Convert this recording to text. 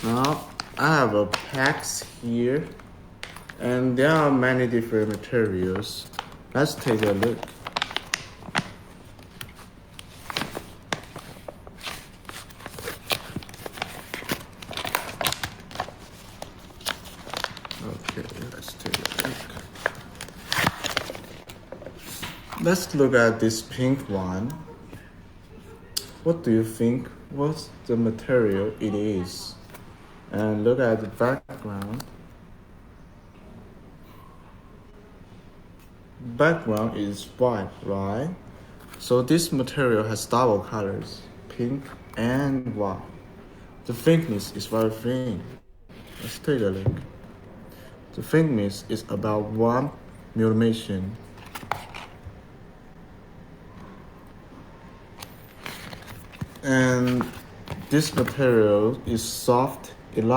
Now I have a packs here, and there are many different materials. Let's take a look. Okay, let's take a look. Let's look at this pink one. What do you think? What's the material it is? And look at the background. Background is white, right? So this material has double colors, pink and white. The thickness is very thin. Let's take a look. The thickness is about 1 millimeter. And this material is soft, elastic.